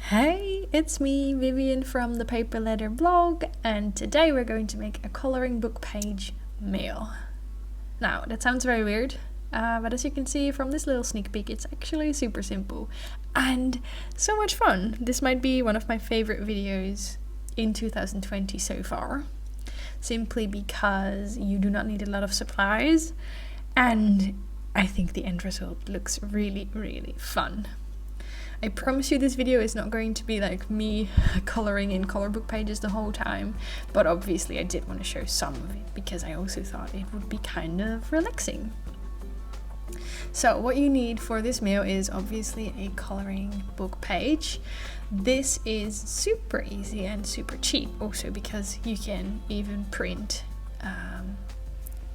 Hey, it's me, Vivian from ThePaperLetterBlog, and today we're going to make a coloring book page mail. Now, that sounds very weird, but as you can see from this little sneak peek, it's actually super simple and so much fun. This might be one of my favorite videos in 2020 so far, simply because you do not need a lot of supplies, and I think the end result looks really, really fun. I promise you this video is not going to be like me coloring in color book pages the whole time, but obviously I did want to show some of it because I also thought it would be kind of relaxing. So what you need for this mail is obviously a coloring book page. This is super easy and super cheap also because you can even print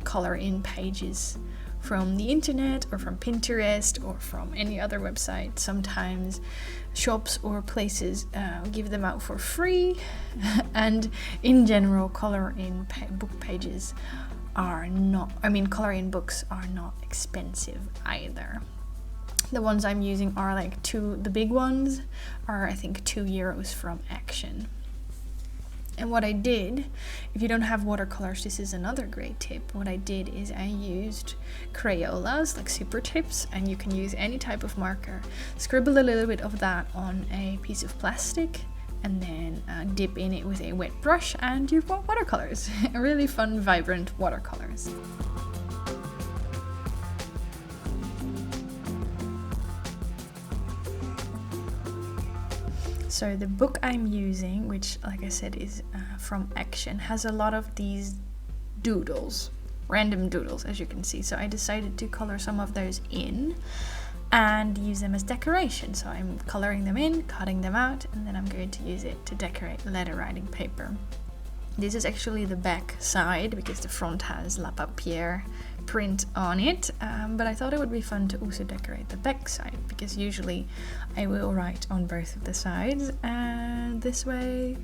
color in pages from the internet or from Pinterest or from any other website. Sometimes shops or places give them out for free, and in general color in book pages are not, color in books are not expensive either. The ones I'm using are like the big ones are I think €2 from Action. And what I did, if you don't have watercolors, this is another great tip. What I did is I used Crayolas, like super tips, and you can use any type of marker. Scribble a little bit of that on a piece of plastic and then dip in it with a wet brush and you've got watercolors. Really fun, vibrant watercolors. So the book I'm using, which like I said is from Action, has a lot of these doodles, random doodles as you can see. So I decided to color some of those in and use them as decoration. So I'm coloring them in, cutting them out, and then I'm going to use it to decorate letter writing paper. This is actually the back side because the front has La Papier print on it, but I thought it would be fun to also decorate the back side because usually I will write on both of the sides, and this way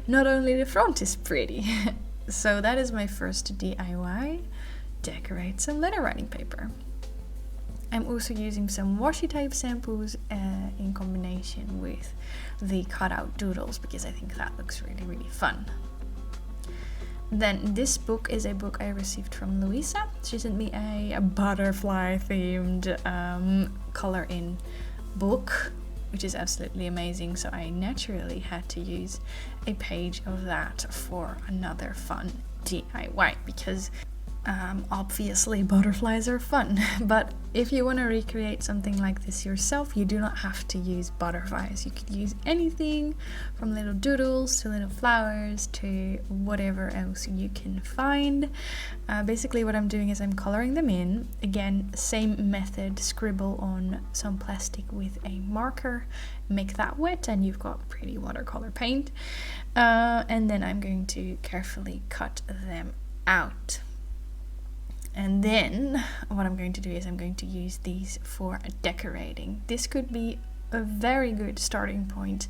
not only the front is pretty. So that is my first DIY, decorate some letter writing paper. I'm also using some washi tape samples in combination with the cutout doodles because I think that looks really, really fun. Then this book is a book I received from Louisa. She sent me a butterfly themed color in book, which is absolutely amazing. So I naturally had to use a page of that for another fun DIY because obviously butterflies are fun. But if you want to recreate something like this yourself, you do not have to use butterflies. You could use anything from little doodles to little flowers to whatever else you can find. Basically what I'm doing is I'm coloring them in. Again, same method, scribble on some plastic with a marker, make that wet, and you've got pretty watercolor paint. And then I'm going to carefully cut them out. And then what I'm going to do is I'm going to use these for decorating. This could be a very good starting point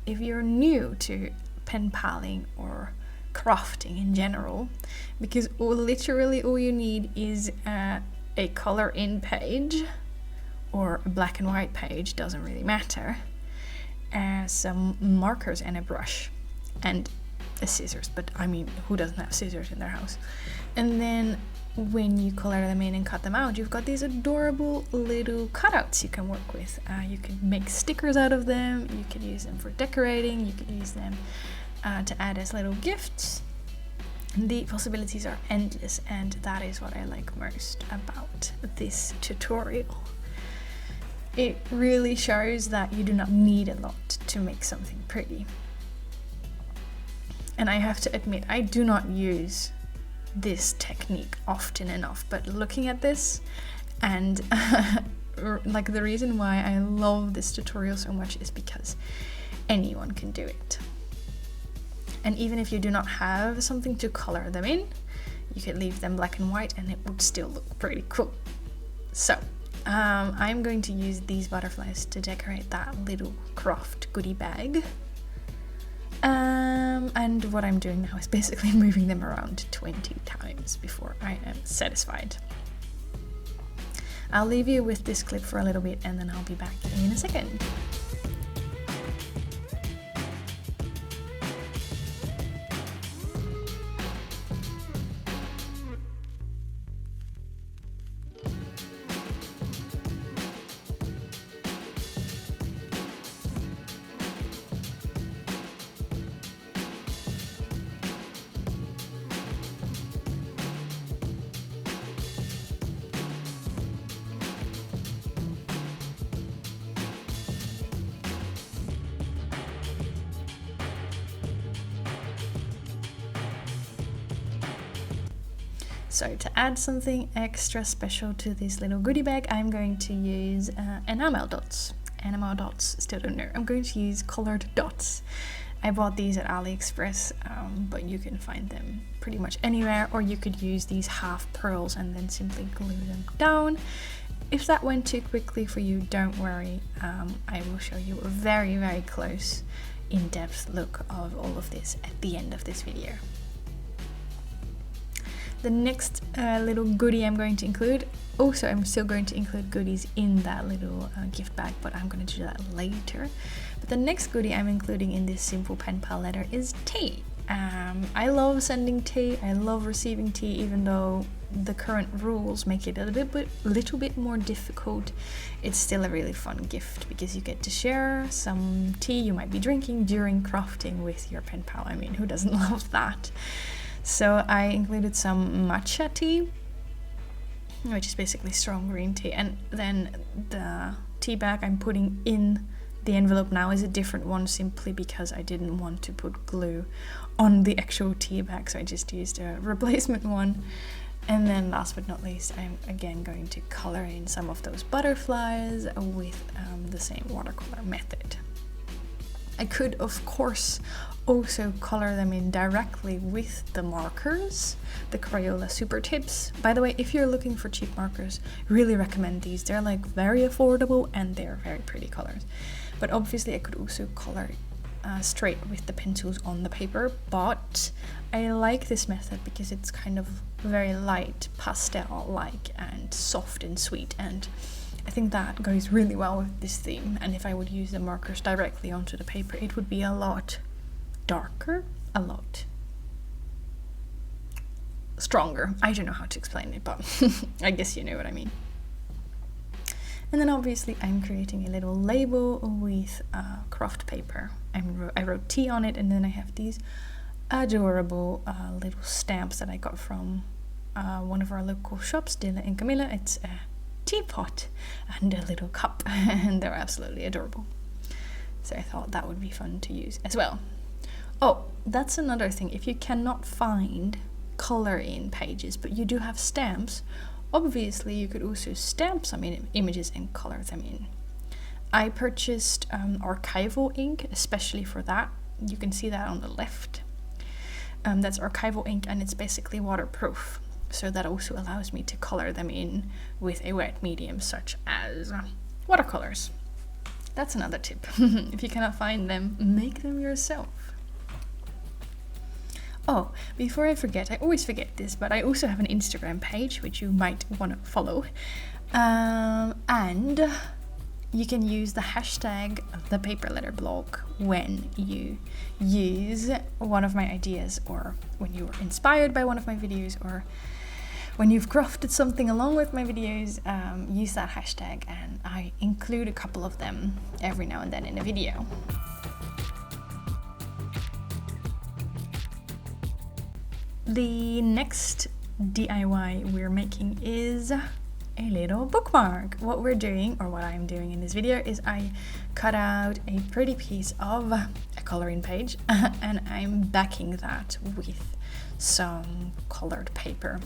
if you're new to pen paling or crafting in general, because literally all you need is a color in page or a black and white page, doesn't really matter, some markers and a brush and a scissors, but who doesn't have scissors in their house? And then when you color them in and cut them out, you've got these adorable little cutouts you can work with. You can make stickers out of them, you can use them for decorating, you can use them to add as little gifts. The possibilities are endless, and that is what I like most about this tutorial. It really shows that you do not need a lot to make something pretty. And I have to admit, I do not use this technique often enough, but looking at this and like the reason why I love this tutorial so much is because anyone can do it. And even if you do not have something to color them in, you could leave them black and white and it would still look pretty cool. So I'm going to use these butterflies to decorate that little Kraft goodie bag. And what I'm doing now is basically moving them around 20 times before I am satisfied. I'll leave you with this clip for a little bit and then I'll be back in a second. So to add something extra special to this little goodie bag, I'm going to use enamel dots. Enamel dots, still don't know. I'm going to use colored dots. I bought these at Aliexpress, but you can find them pretty much anywhere, or you could use these half pearls and then simply glue them down. If that went too quickly for you, don't worry. I will show you a very, very close, in-depth look of all of this at the end of this video. The next little goodie I'm going to include, also I'm still going to include goodies in that little gift bag, but I'm going to do that later. But the next goodie I'm including in this simple pen pal letter is tea. I love sending tea, I love receiving tea, even though the current rules make it a little bit more difficult. It's still a really fun gift because you get to share some tea you might be drinking during crafting with your pen pal. I mean, who doesn't love that? So I included some matcha tea, which is basically strong green tea, and then the tea bag I'm putting in the envelope now is a different one, simply because I didn't want to put glue on the actual tea bag, so I just used a replacement one. And then last but not least, I'm again going to color in some of those butterflies with the same watercolor method. I could of course also color them in directly with the markers, the Crayola Super Tips. By the way, if you're looking for cheap markers, really recommend these. They're like very affordable and they're very pretty colors. But obviously I could also color straight with the pencils on the paper, but I like this method because it's kind of very light, pastel-like and soft and sweet, and I think that goes really well with this theme. And if I would use the markers directly onto the paper, it would be a lot darker, a lot stronger. I don't know how to explain it, but I guess you know what I mean. And then obviously I'm creating a little label with Kraft paper. I wrote tea on it, and then I have these adorable little stamps that I got from one of our local shops, Dilla and Camilla. It's a teapot and a little cup, and they're absolutely adorable. So I thought that would be fun to use as well. Oh, that's another thing. If you cannot find color in pages, but you do have stamps, obviously you could also stamp some images and color them in. I purchased Archival ink especially for that. You can see that on the left. That's Archival ink, and it's basically waterproof, so that also allows me to color them in with a wet medium such as watercolors. That's another tip. If you cannot find them, make them yourself. Oh, before I forget, I always forget this, but I also have an Instagram page which you might want to follow, and you can use the hashtag ThePaperLetterBlog when you use one of my ideas, or when you were inspired by one of my videos, or when you've crafted something along with my videos. Use that hashtag, and I include a couple of them every now and then in a video. The next DIY we're making is a little bookmark. What we're doing, or what I'm doing in this video, is I cut out a pretty piece of a coloring page and I'm backing that with some colored paper.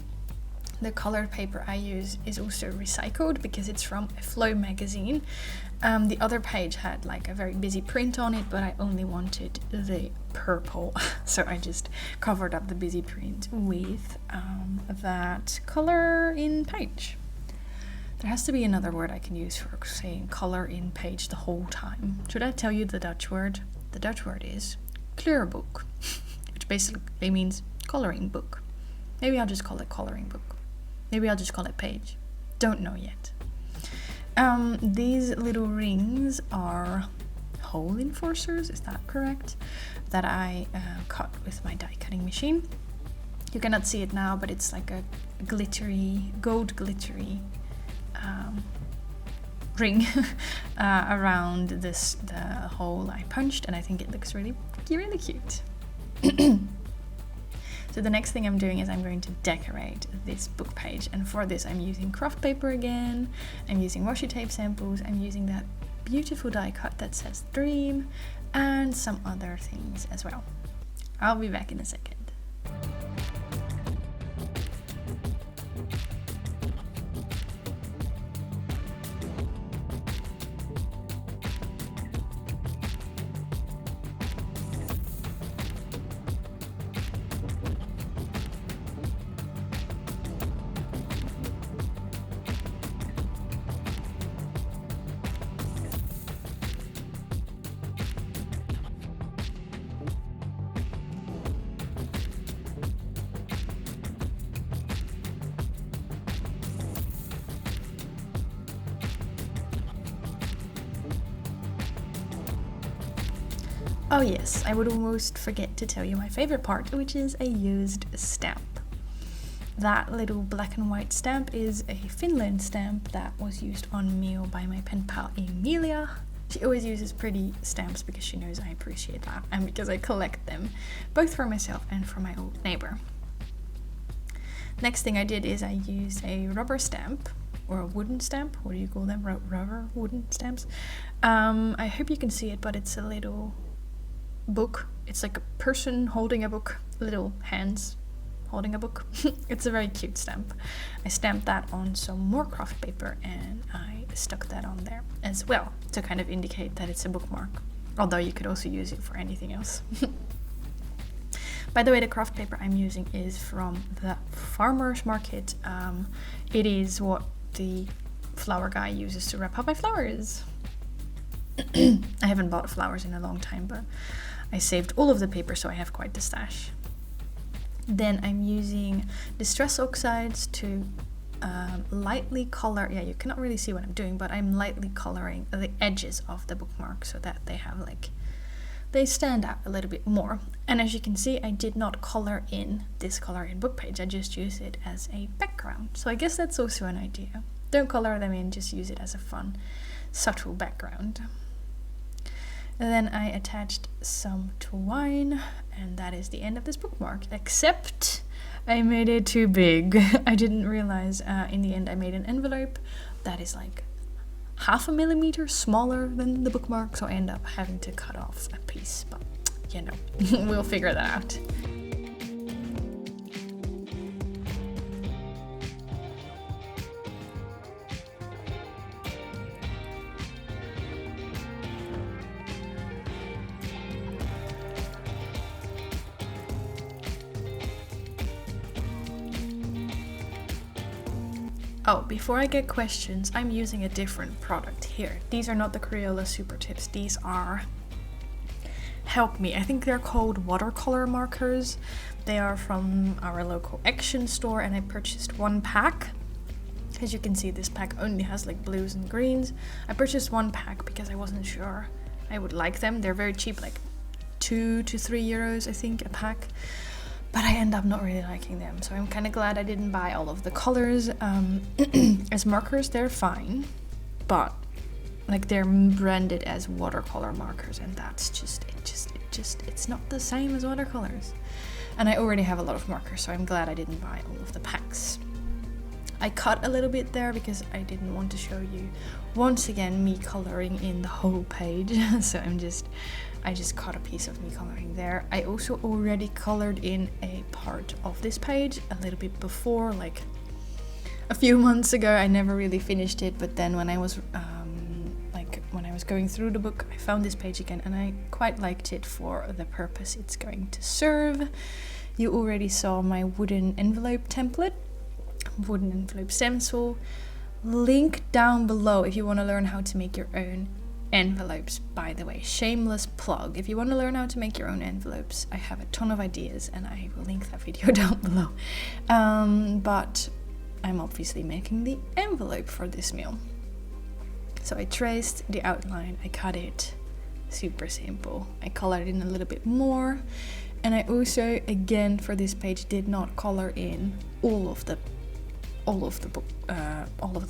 The colored paper I use is also recycled because it's from a Flow magazine. The other page had like a very busy print on it, but I only wanted the purple, so I just covered up the busy print with that color in page. There has to be another word I can use for saying color in page the whole time. Should I tell you the Dutch word? The Dutch word is kleurboek, which basically means coloring book. Maybe I'll just call it coloring book. Maybe I'll just call it page. Don't know yet. These little rings are hole enforcers, is that correct? That I cut with my die cutting machine. You cannot see it now, but it's like a glittery, gold glittery ring around the hole I punched, and I think it looks really cute. So the next thing I'm doing is I'm going to decorate this book page, and for this I'm using Kraft paper again, I'm using washi tape samples, I'm using that beautiful die cut that says Dream, and some other things as well. I'll be back in a second. Oh yes, I would almost forget to tell you my favorite part, which is a used stamp. That little black and white stamp is a Finland stamp that was used on mail by my pen pal Emilia. She always uses pretty stamps because she knows I appreciate that, and because I collect them, both for myself and for my old neighbor. Next thing I did is I used a rubber stamp, or a wooden stamp. What do you call them? Rubber wooden stamps. I hope you can see it, but it's a little book. It's like a person holding a book, little hands holding a book. It's a very cute stamp. I stamped that on some more Kraft paper and I stuck that on there as well to kind of indicate that it's a bookmark, although you could also use it for anything else. By the way, the Kraft paper I'm using is from the farmer's market. It is what the flower guy uses to wrap up my flowers. I haven't bought flowers in a long time, but I saved all of the paper, so I have quite the stash. Then I'm using Distress Oxides to lightly color, yeah, you cannot really see what I'm doing, but I'm lightly coloring the edges of the bookmark so that they have they stand out a little bit more. And as you can see, I did not color in this color in Bookpage, I just use it as a background. So I guess that's also an idea. Don't color them in, just use it as a fun, subtle background. And then I attached some twine, and that is the end of this bookmark, except I made it too big. I didn't realize in the end I made an envelope that is like 0.5 millimeter smaller than the bookmark, so I end up having to cut off a piece, but you know, we'll figure that out. Oh, before I get questions, I'm using a different product here. These are not the Crayola Super Tips. These are, help me, I think they're called watercolor markers. They are from our local Action store, and I purchased one pack. As you can see, this pack only has like blues and greens. I purchased one pack because I wasn't sure I would like them. They're very cheap, like 2 to 3 euros, I think, a pack. But I end up not really liking them, so I'm kind of glad I didn't buy all of the colors. As markers, they're fine, but like they're branded as watercolor markers, and that's it's not the same as watercolors. And I already have a lot of markers, so I'm glad I didn't buy all of the packs. I cut a little bit there because I didn't want to show you once again me coloring in the whole page. So I just cut a piece of me coloring there. I also already colored in a part of this page a little bit before, like a few months ago. I never really finished it, but then when I was when I was going through the book, I found this page again, and I quite liked it for the purpose it's going to serve. You already saw my wooden envelope template, wooden envelope stencil. Link down below if you want to learn how to make your own envelopes, by the way. Shameless plug. If you want to learn how to make your own envelopes, I have a ton of ideas, and I will link that video down below. But I'm obviously making the envelope for this meal. So I traced the outline, I cut it, super simple. I colored in a little bit more, and I also, again, for this page, did not color in all of the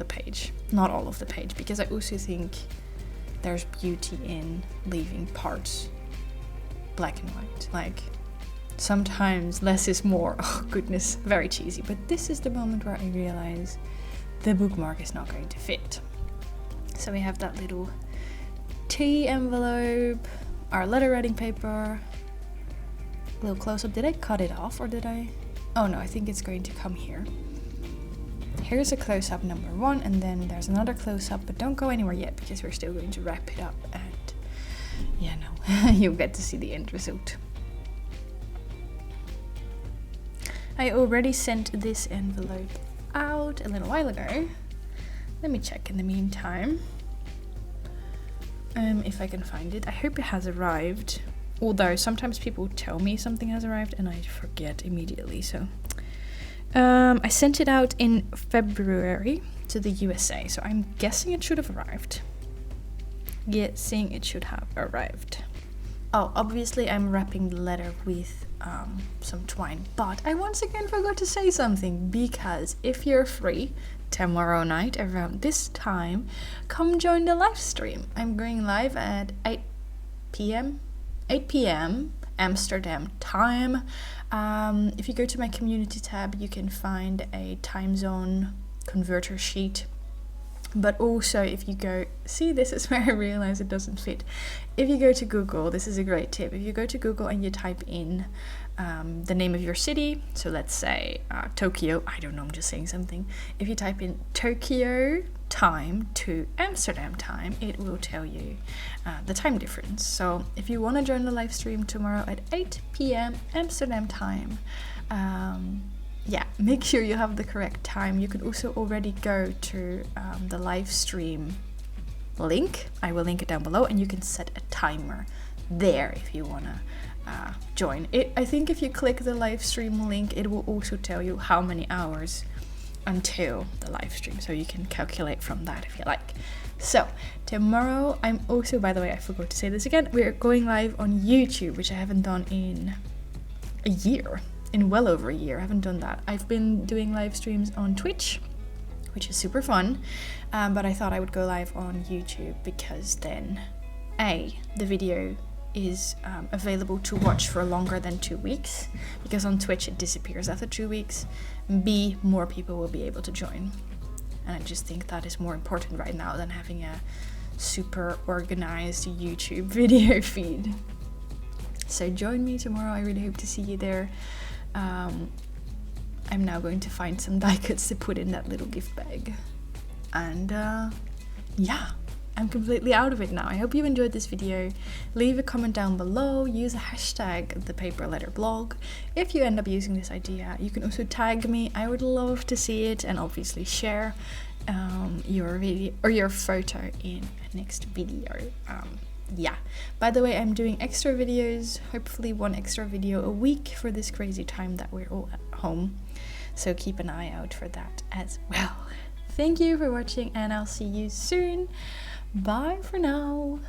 page. Not all of the page, because I also think there's beauty in leaving parts black and white. Like, sometimes less is more. Oh goodness, very cheesy. But this is the moment where I realize the bookmark is not going to fit. So we have that little tea envelope, our letter writing paper, a little close-up. Did I cut it off, or did I? Oh no, I think it's going to come here. Here's a close-up number 1, and then there's another close-up, but don't go anywhere yet because we're still going to wrap it up, and yeah, no, you'll get to see the end result. I already sent this envelope out a little while ago. Let me check in the meantime if I can find it. I hope it has arrived, although sometimes people tell me something has arrived and I forget immediately, so I sent it out in February to the USA, so I'm guessing it should have arrived. Guessing it should have arrived. Oh, obviously I'm wrapping the letter with some twine, but I once again forgot to say something, because if you're free tomorrow night around this time, come join the live stream. I'm going live at 8 p.m. Amsterdam time. If you go to my community tab, you can find a time zone converter sheet. But also, if you go, see, this is where I realize it doesn't fit. If you go to Google, this is a great tip. If you go to Google and you type in the name of your city, so let's say Tokyo, I don't know, I'm just saying something. If you type in Tokyo time to Amsterdam time, it will tell you the time difference. So if you want to join the live stream tomorrow at 8 p.m. Amsterdam time, yeah, make sure you have the correct time. You can also already go to the live stream link. I will link it down below, and you can set a timer there if you want to join it. I think if you click the live stream link, it will also tell you how many hours until the live stream, so you can calculate from that if you like. So tomorrow, I'm also, by the way, I forgot to say this again, we're going live on YouTube, which I haven't done in a year. In well over a year. I haven't done that. I've been doing live streams on Twitch, which is super fun, but I thought I would go live on YouTube, because then the video is available to watch for longer than 2 weeks, because on Twitch it disappears after 2 weeks. B, more people will be able to join, and I just think that is more important right now than having a super organized YouTube video feed. So join me tomorrow. I really hope to see you there. I'm now going to find some die cuts to put in that little gift bag, and yeah, I'm completely out of it now. I hope you enjoyed this video. Leave a comment down below, use a hashtag ThePaperLetterBlog. If you end up using this idea, you can also tag me. I would love to see it, and obviously share your video or your photo in a next video. Yeah, by the way, I'm doing extra videos, hopefully 1 extra video a week for this crazy time that we're all at home, so keep an eye out for that as well. Thank you for watching, and I'll see you soon. Bye for now.